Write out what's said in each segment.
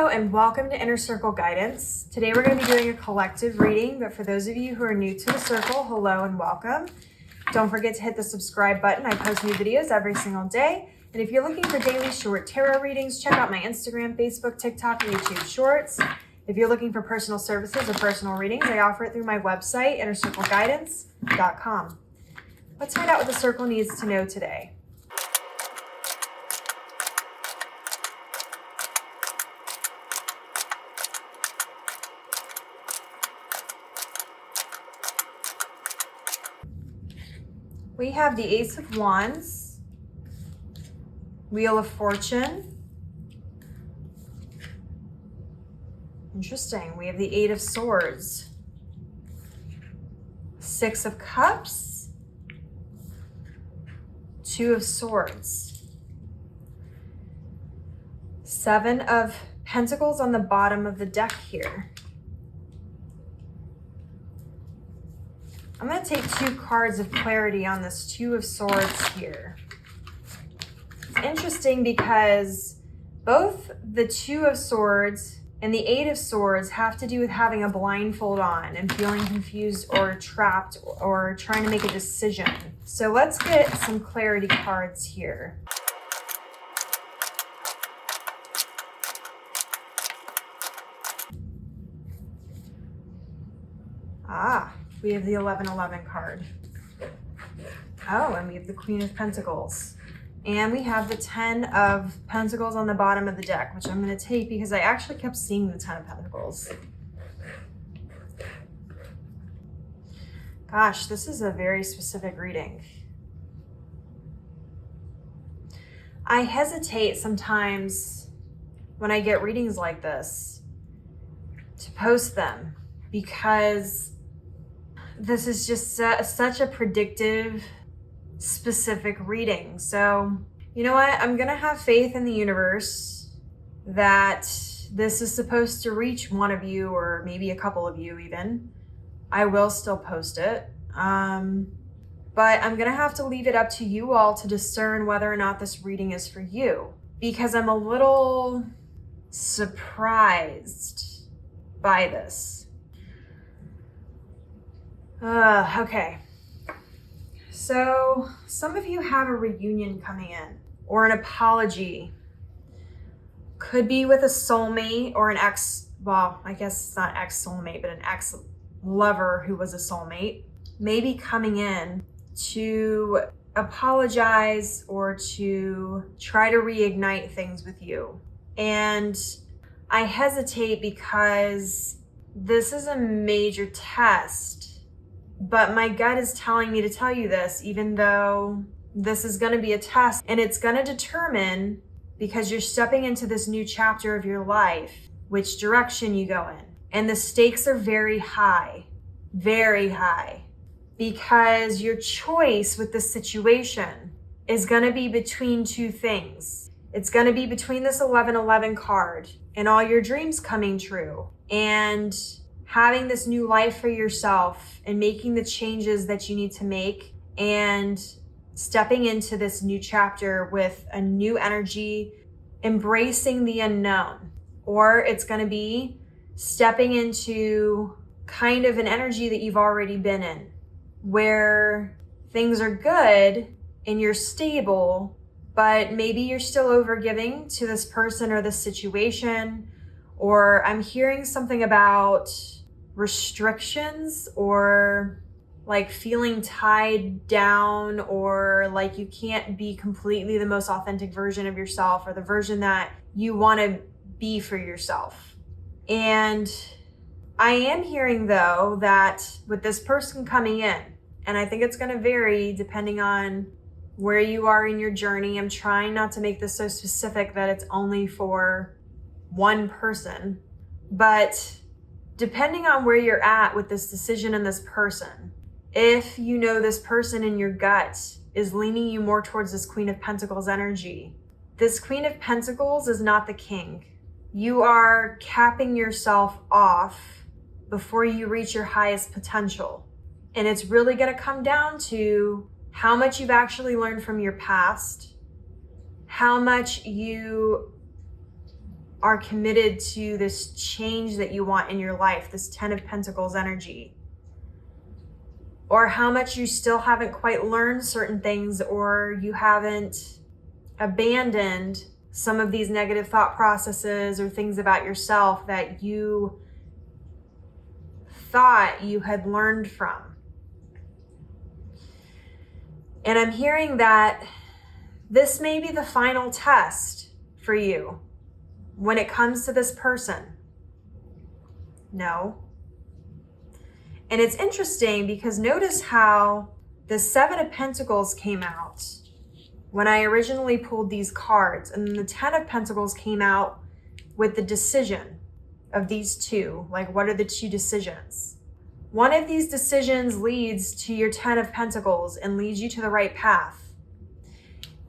and welcome to Inner Circle Guidance. Today we're going to be doing a collective reading, but for those of you who are new to the circle, hello and welcome. Don't forget to hit the subscribe button. I post new videos every single day. And if you're looking for daily short tarot readings, check out my Instagram, Facebook, TikTok, and YouTube Shorts. If you're looking for personal services or personal readings, I offer it through my website, innercircleguidance.com. Let's find out what the circle needs to know today. We have the Ace of Wands, Wheel of Fortune. Interesting. We have the Eight of Swords, Six of Cups, Two of Swords, Seven of Pentacles on the bottom of the deck here. I'm going to take two cards of clarity on this Two of Swords here. It's interesting because both the Two of Swords and the Eight of Swords have to do with having a blindfold on and feeling confused or trapped or trying to make a decision. So let's get some clarity cards here. We have the 1111 card. Oh, and we have the Queen of Pentacles. And we have the 10 of Pentacles on the bottom of the deck, which I'm going to take because I actually kept seeing the 10 of Pentacles. Gosh, this is a very specific reading. I hesitate sometimes when I get readings like this to post them because this is just such a predictive, specific reading. So, you know what? I'm going to have faith in the universe that this is supposed to reach one of you or maybe a couple of you even. I will still post it. But I'm going to have to leave it up to you all to discern whether or not this reading is for you, because I'm a little surprised by this. Okay. So some of you have a reunion coming in or an apology. Could be with a soulmate or an ex, well, I guess it's not ex-soulmate, but an ex-lover who was a soulmate, maybe coming in to apologize or to try to reignite things with you. And I hesitate because this is a major test. But my gut is telling me to tell you this, even though this is going to be a test and it's going to determine, because you're stepping into this new chapter of your life, which direction you go in. And the stakes are very high, because your choice with this situation is going to be between two things. It's going to be between this 1111 card and all your dreams coming true and having this new life for yourself and making the changes that you need to make and stepping into this new chapter with a new energy, embracing the unknown. Or it's going to be stepping into kind of an energy that you've already been in, where things are good and you're stable, but maybe you're still overgiving to this person or this situation. Or I'm hearing something about restrictions or like feeling tied down, or like you can't be completely the most authentic version of yourself or the version that you want to be for yourself. And I am hearing though that with this person coming in, and I think it's going to vary depending on where you are in your journey. I'm trying not to make this so specific that it's only for one person, but depending on where you're at with this decision and this person, if you know this person in your gut is leaning you more towards this Queen of Pentacles energy, this Queen of Pentacles is not the king. You are capping yourself off before you reach your highest potential. And it's really going to come down to how much you've actually learned from your past, how much you are committed to this change that you want in your life, this 10 of Pentacles energy. Or how much you still haven't quite learned certain things, or you haven't abandoned some of these negative thought processes or things about yourself that you thought you had learned from. And I'm hearing that this may be the final test for you when it comes to this person. No. And it's interesting because notice how the 7 of Pentacles came out when I originally pulled these cards, and then the 10 of Pentacles came out with the decision of these two. Like, what are the two decisions? One of these decisions leads to your 10 of Pentacles and leads you to the right path.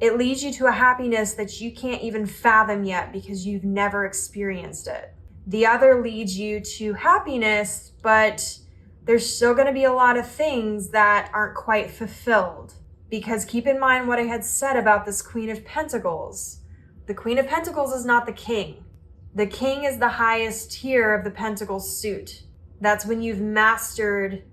It leads you to a happiness that you can't even fathom yet because you've never experienced it. The other leads you to happiness, but there's still going to be a lot of things that aren't quite fulfilled. Because keep in mind what I had said about this Queen of Pentacles. The Queen of Pentacles is not the king. The king is the highest tier of the Pentacles suit. That's when you've mastered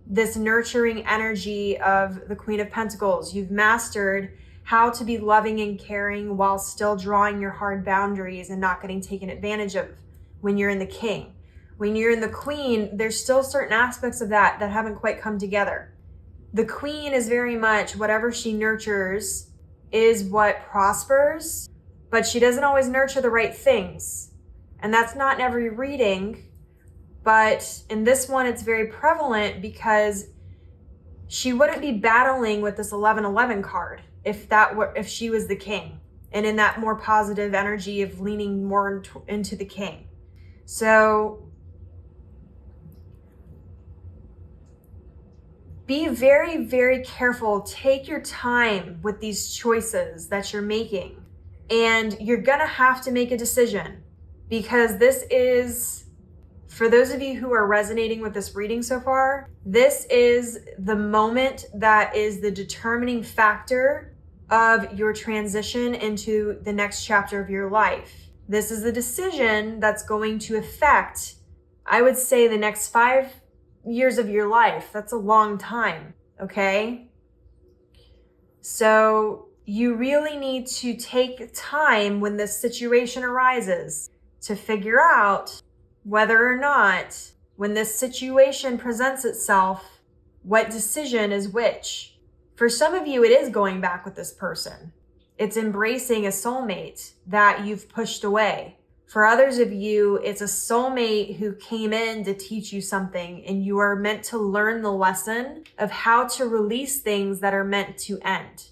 this nurturing energy of the Queen of Pentacles. You've mastered how to be loving and caring while still drawing your hard boundaries and not getting taken advantage of when you're in the king. When you're in the queen, there's still certain aspects of that haven't quite come together. The queen is very much whatever she nurtures is what prospers, but she doesn't always nurture the right things. And that's not in every reading, but in this one, it's very prevalent because she wouldn't be battling with this 1111 card if she was the king and in that more positive energy of leaning more into the king. So be very, very careful. Take your time with these choices that you're making. And you're going to have to make a decision because this is, for those of you who are resonating with this reading so far, this is the moment that is the determining factor of your transition into the next chapter of your life. This is the decision that's going to affect, I would say, the next 5 years of your life. That's a long time, okay? So you really need to take time when this situation arises to figure out whether or not, when this situation presents itself, what decision is which. For some of you, it is going back with this person. It's embracing a soulmate that you've pushed away. For others of you, it's a soulmate who came in to teach you something, and you are meant to learn the lesson of how to release things that are meant to end.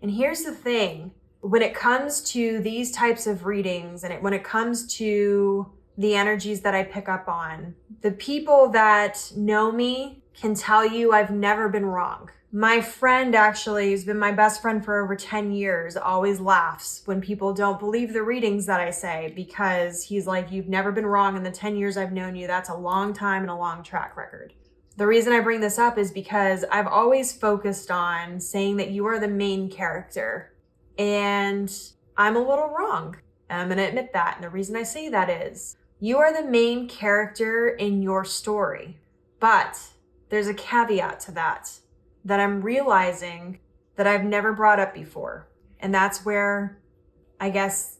And here's the thing, when it comes to these types of readings, and when it comes to the energies that I pick up on, the people that know me can tell you I've never been wrong. My friend, actually, who's been my best friend for over 10 years, always laughs when people don't believe the readings that I say, because he's like, you've never been wrong in the 10 years I've known you. That's a long time and a long track record. The reason I bring this up is because I've always focused on saying that you are the main character, and I'm a little wrong. And I'm going to admit that. And the reason I say that is you are the main character in your story, but there's a caveat to that I'm realizing that I've never brought up before. And that's where, I guess,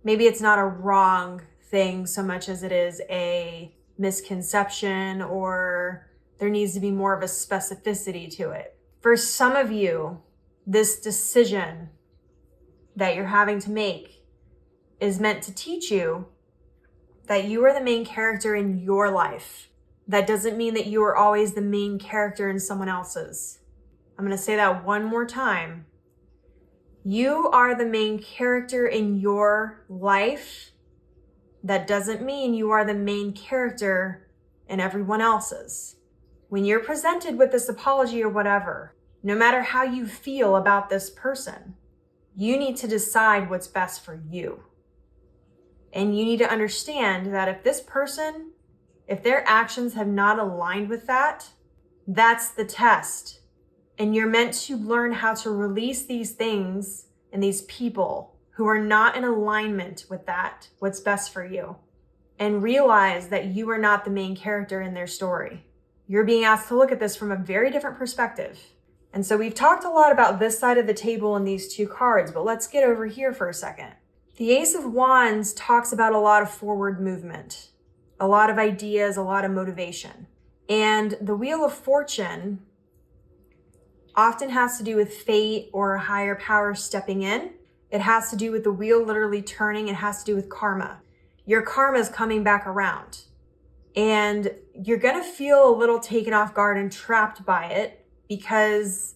maybe it's not a wrong thing so much as it is a misconception, or there needs to be more of a specificity to it. For some of you, this decision that you're having to make is meant to teach you that you are the main character in your life. That doesn't mean that you are always the main character in someone else's. I'm going to say that one more time. You are the main character in your life. That doesn't mean you are the main character in everyone else's. When you're presented with this apology or whatever, no matter how you feel about this person, you need to decide what's best for you. And you need to understand that if this person, if their actions have not aligned with that, that's the test. And you're meant to learn how to release these things and these people who are not in alignment with that, what's best for you, and realize that you are not the main character in their story. You're being asked to look at this from a very different perspective. And so we've talked a lot about this side of the table and these two cards, but let's get over here for a second. The Ace of Wands talks about a lot of forward movement, a lot of ideas, a lot of motivation. And the Wheel of Fortune often has to do with fate or a higher power stepping in. It has to do with the wheel literally turning. It has to do with karma. Your karma is coming back around. And you're going to feel a little taken off guard and trapped by it, because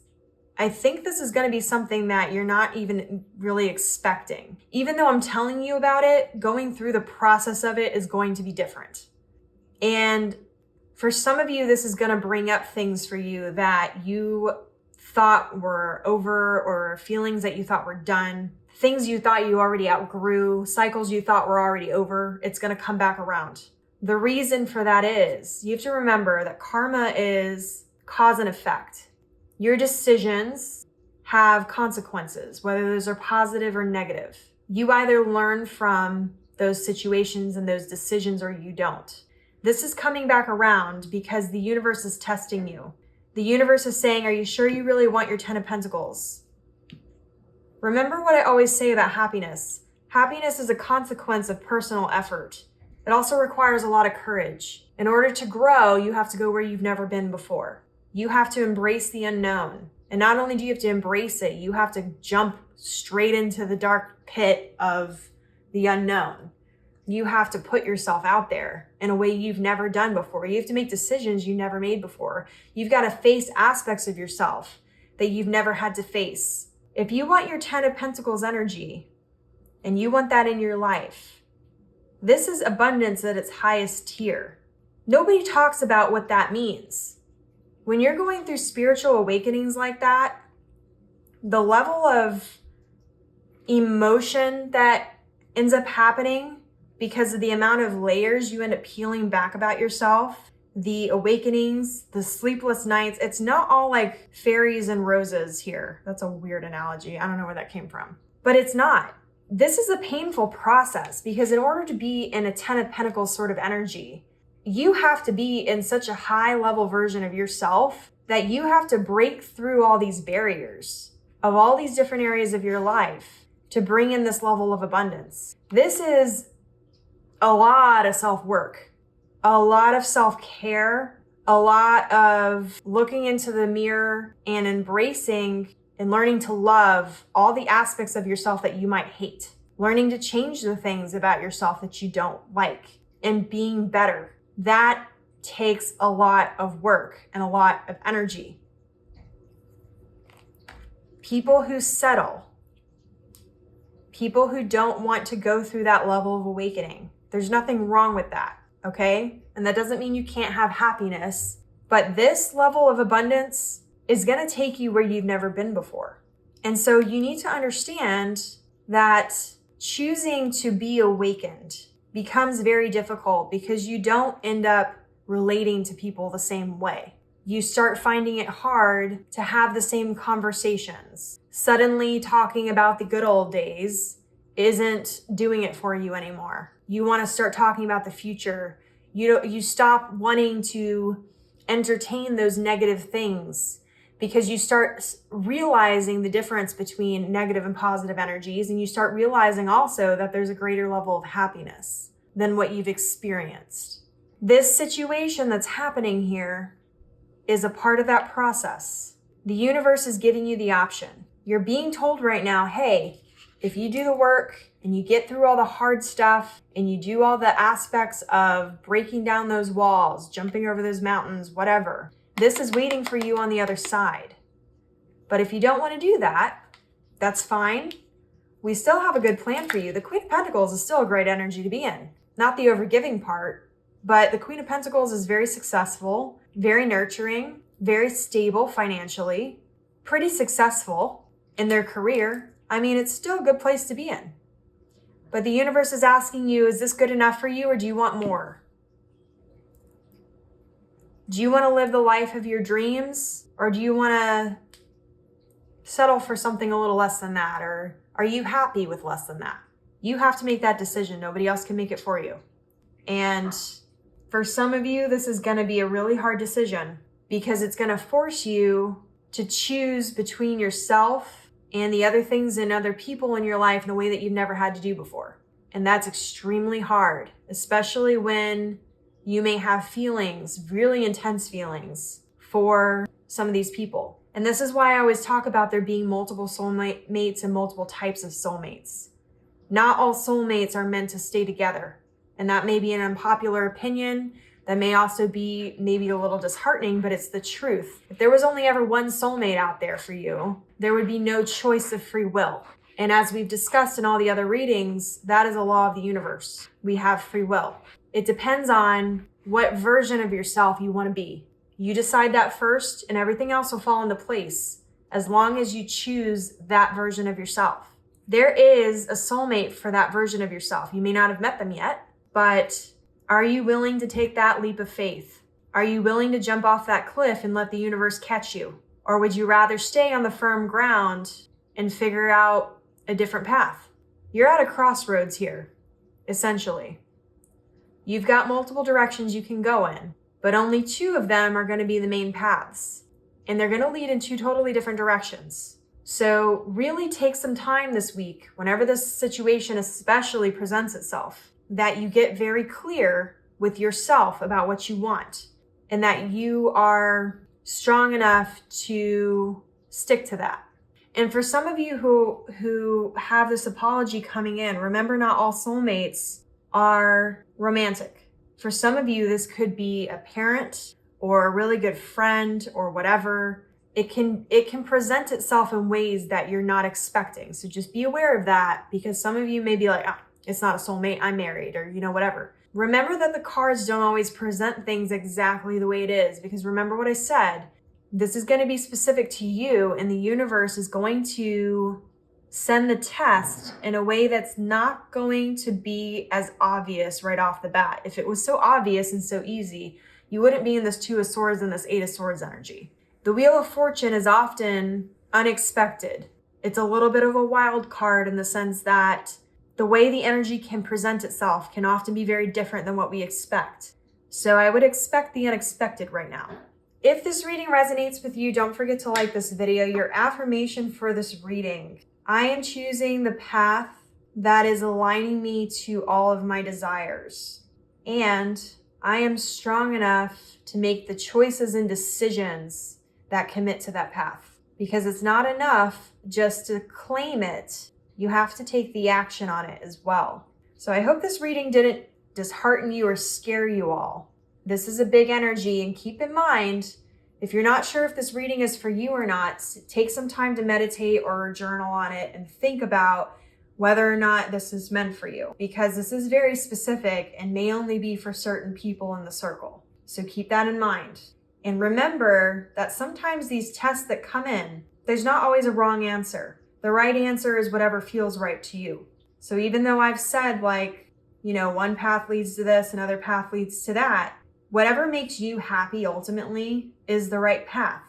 I think this is going to be something that you're not even really expecting. Even though I'm telling you about it, going through the process of it is going to be different. And for some of you, this is going to bring up things for you that you thought were over, or feelings that you thought were done, things you thought you already outgrew, cycles you thought were already over. It's going to come back around. The reason for that is you have to remember that karma is cause and effect. Your decisions have consequences, whether those are positive or negative. You either learn from those situations and those decisions, or you don't. This is coming back around because the universe is testing you. The universe is saying, are you sure you really want your 10 of Pentacles? Remember what I always say about happiness. Happiness is a consequence of personal effort. It also requires a lot of courage. In order to grow, you have to go where you've never been before. You have to embrace the unknown. And not only do you have to embrace it, you have to jump straight into the dark pit of the unknown. You have to put yourself out there in a way you've never done before. You have to make decisions you never made before. You've got to face aspects of yourself that you've never had to face. If you want your 10 of Pentacles energy, and you want that in your life, this is abundance at its highest tier. Nobody talks about what that means. When you're going through spiritual awakenings like that, the level of emotion that ends up happening because of the amount of layers you end up peeling back about yourself, the awakenings, the sleepless nights, it's not all like fairies and roses here. That's a weird analogy. I don't know where that came from, but it's not. This is a painful process, because in order to be in a 10 of Pentacles sort of energy, you have to be in such a high level version of yourself that you have to break through all these barriers of all these different areas of your life to bring in this level of abundance. This is a lot of self-work, a lot of self-care, a lot of looking into the mirror and embracing and learning to love all the aspects of yourself that you might hate, learning to change the things about yourself that you don't like, and being better. That takes a lot of work and a lot of energy. People who settle, people who don't want to go through that level of awakening, there's nothing wrong with that, okay? And that doesn't mean you can't have happiness, but this level of abundance is going to take you where you've never been before. And so you need to understand that choosing to be awakened becomes very difficult, because you don't end up relating to people the same way. You start finding it hard to have the same conversations. Suddenly talking about the good old days isn't doing it for you anymore. You want to start talking about the future. You stop wanting to entertain those negative things, because you start realizing the difference between negative and positive energies, and you start realizing also that there's a greater level of happiness than what you've experienced. This situation that's happening here is a part of that process. The universe is giving you the option. You're being told right now, hey, if you do the work and you get through all the hard stuff and you do all the aspects of breaking down those walls, jumping over those mountains, whatever, this is waiting for you on the other side. But if you don't want to do that, that's fine. We still have a good plan for you. The Queen of Pentacles is still a great energy to be in. Not the overgiving part, but the Queen of Pentacles is very successful, very nurturing, very stable financially, pretty successful in their career. I mean, it's still a good place to be in. But the universe is asking you, is this good enough for you, or do you want more? Do you want to live the life of your dreams, or do you want to settle for something a little less than that? Or Are you happy with less than that? You have to make that decision. Nobody else can make it for you. And for some of you, this is going to be a really hard decision because it's going to force you to choose between yourself and the other things and other people in your life in a way that you've never had to do before. And that's extremely hard, especially when you may have feelings, really intense feelings for some of these people. And this is why I always talk about there being multiple soulmates and multiple types of soulmates. Not all soulmates are meant to stay together. And that may be an unpopular opinion. That may also be maybe a little disheartening, but it's the truth. If there was only ever one soulmate out there for you, there would be no choice of free will. And as we've discussed in all the other readings, that is a law of the universe. We have free will. It depends on what version of yourself you want to be. You decide that first, and everything else will fall into place as long as you choose that version of yourself. There is a soulmate for that version of yourself. You may not have met them yet, but are you willing to take that leap of faith? Are you willing to jump off that cliff and let the universe catch you? Or would you rather stay on the firm ground and figure out a different path? You're at a crossroads here, essentially. You've got multiple directions you can go in, but only two of them are going to be the main paths. And they're going to lead in two totally different directions. So really take some time this week, whenever this situation especially presents itself, that you get very clear with yourself about what you want and that you are strong enough to stick to that. And for some of you who have this apology coming in, remember not all soulmates are romantic. For some of you, this could be a parent or a really good friend or whatever. It can present itself in ways that you're not expecting. So just be aware of that, because some of you may be like, it's not a soulmate, I'm married, or whatever. Remember that the cards don't always present things exactly the way it is, because remember what I said, this is going to be specific to you, and the universe is going to send the test in a way that's not going to be as obvious right off the bat. If it was so obvious and so easy, you wouldn't be in this Two of Swords and this Eight of Swords energy. The Wheel of Fortune is often unexpected. It's a little bit of a wild card in the sense that the way the energy can present itself can often be very different than what we expect. So I would expect the unexpected right now. If this reading resonates with you, don't forget to like this video. Your affirmation for this reading: I am choosing the path that is aligning me to all of my desires. And I am strong enough to make the choices and decisions that commit to that path. Because it's not enough just to claim it. You have to take the action on it as well. So I hope this reading didn't dishearten you or scare you all. This is a big energy, and keep in mind, if you're not sure if this reading is for you or not, take some time to meditate or journal on it and think about whether or not this is meant for you, because this is very specific and may only be for certain people in the circle. So keep that in mind. And remember that sometimes these tests that come in, there's not always a wrong answer. The right answer is whatever feels right to you. So even though I've said one path leads to this, another path leads to that, whatever makes you happy ultimately is the right path.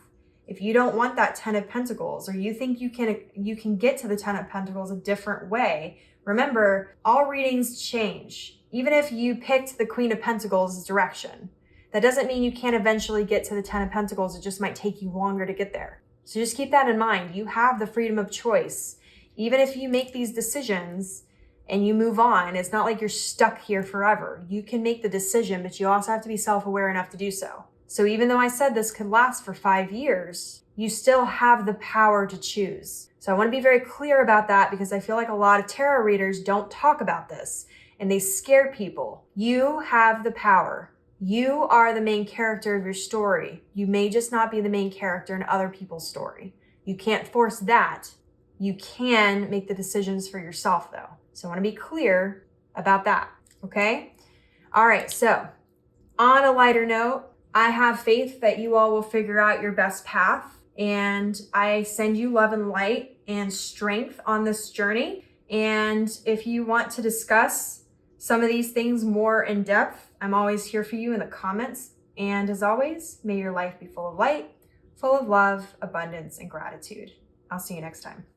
If you don't want that 10 of Pentacles, or you think you can get to the 10 of Pentacles a different way, remember, all readings change. Even if you picked the Queen of Pentacles direction, that doesn't mean you can't eventually get to the 10 of Pentacles. It just might take you longer to get there. So just keep that in mind. You have the freedom of choice. Even if you make these decisions and you move on, it's not like you're stuck here forever. You can make the decision, but you also have to be self-aware enough to do so. So even though I said this could last for 5 years, you still have the power to choose. So I want to be very clear about that, because I feel like a lot of tarot readers don't talk about this and they scare people. You have the power. You are the main character of your story. You may just not be the main character in other people's story. You can't force that. You can make the decisions for yourself though. So I want to be clear about that, okay? All right, so on a lighter note, I have faith that you all will figure out your best path, and I send you love and light and strength on this journey. And if you want to discuss some of these things more in depth, I'm always here for you in the comments. And as always, may your life be full of light, full of love, abundance, and gratitude. I'll see you next time.